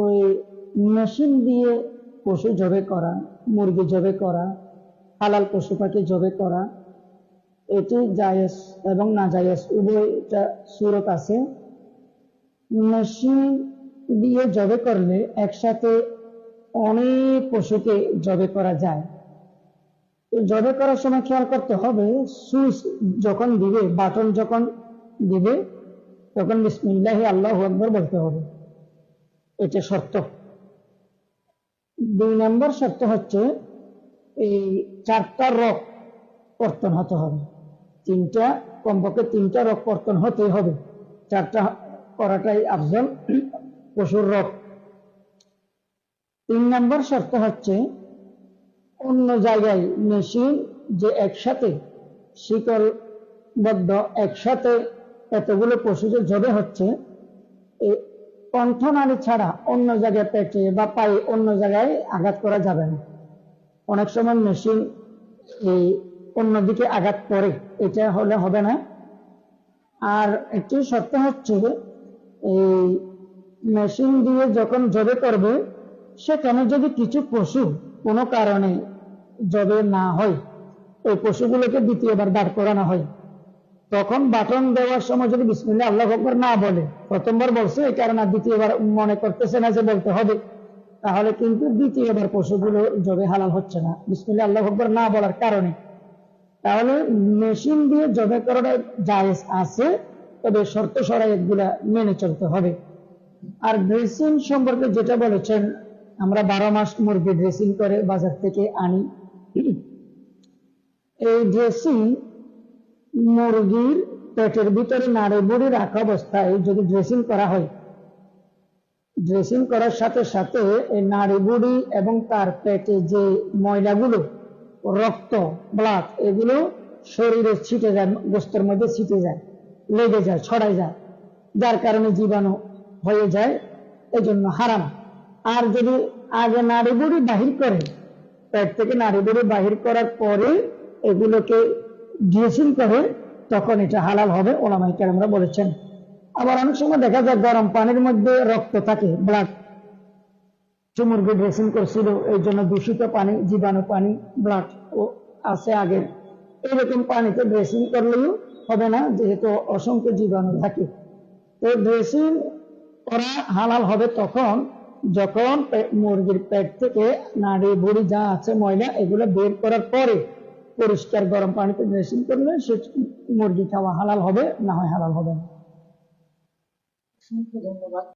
ওই মেশিন দিয়ে পশু জবে করা, মুরগি জবে করা, হালাল পশু পাখি জবে করা, এটি জায়েজ এবং না জায়েজ উভয়টা সুরত আছে। মেশিন দিয়ে জবে করলে একসাথে অনেক পশুকে জবে করা যায়। জবে করার সময় খেয়াল করতে হবে, সুইচ যখন দিবে, বাটন যখন দিবে, তখন বিসমিল্লাহি আল্লাহু আকবার বলতে হবে, এটা শর্ত। 2 নম্বর শর্ত হচ্ছে এই 4টা রগ কর্তন হতে হবে, কমপক্ষে 3টা রগ কর্তন হতেই হবে, 4টা করাটাই আফজল পশুর রগ। 3 নম্বর শর্ত হচ্ছে অন্য জায়গায় মেশিন যে একসাথে শিকলবদ্ধ একসাথে এতগুলো পশু যে জবে হচ্ছে, কণ্ঠনালী ছাড়া অন্য জায়গায় পেটে বা পায়ে অন্য জায়গায় আঘাত করা যাবে না। অনেক সময় মেশিন এই অন্যদিকে আঘাত করে, এটা হলে হবে না। আর একটি শর্ত হচ্ছে এই মেশিন দিয়ে যখন জবে করবে, সেখানে যদি কিছু পশু কোনো কারণে জবে না হয়, ওই পশুগুলোকে দ্বিতীয়বার দাঁড় করানো হয়, তখন বাটন দেওয়ার সময় যদি বিসমিল্লাহ আল্লাহু আকবার না বলে, প্রথমবার বলছে এই কারণে দ্বিতীয়বার মনে করতেছে না যে বলতে হবে, তাহলে কিন্তু দ্বিতীয়বার পশুগুলো জবে হালাল হচ্ছে না বিসমিল্লাহ আল্লাহু আকবার না বলার কারণে। তাহলে মেশিন দিয়ে জবে করাটা জায়েজ আছে, তবে শর্ত শরাইতগুলা মেনে চলতে হবে। আর ড্রেসিং সম্পর্কে যেটা বলেছেন, আমরা 12 মাস মুরগি ড্রেসিং করে বাজার থেকে আনি। এই ড্রেসিং মুরগির পেটের ভিতরে নাড়ি বুড়ি রাখা অবস্থায় যদি ড্রেসিং করা হয়, ড্রেসিং করার সাথে সাথে এই নাড়ি বুড়ি এবং তার পেটে যে ময়লাগুলো, রক্ত, ব্লাড, এগুলো শরীরে ছিটে যায়, গোস্তের মধ্যে ছিটে যায়, লেগে যায়, ছড়াই যায়, যার কারণে জীবাণু হয়ে যায়, এই জন্য হারাম। আর যদি আগে নাড়ি বুড়ি বাহির করে, পেট থেকে নাড়ি বুড়ি বাহির করার পরে এগুলোকে ড্রেসিং করে, তখন এটা হালাল হবে, ওলামায়ে কেরামরা বলেছেন। আবার অনেক সময় দেখা যায় গরম পানির মধ্যে রক্ত থাকে, ব্লাড, মুরগি ড্রেসিং করছিল, এই জন্য দূষিত পানি, জীবাণু পানি, ব্লাড আছে আগের, এরকম পানিতে ড্রেসিং করলেও হবে না, যেহেতু অসংখ্য জীবাণু থাকে। তো ড্রেসিং করা হালাল হবে তখন যখন মুরগির পেট থেকে নাড়ি বুড়ি যা আছে ময়লা, এগুলো বের করার পরে পরিষ্কার গরম পানিতে ড্রেসিং করলে সে মুরগি খাওয়া হালাল হবে, না হয় হালাল হবে না। অসংখ্য ধন্যবাদ।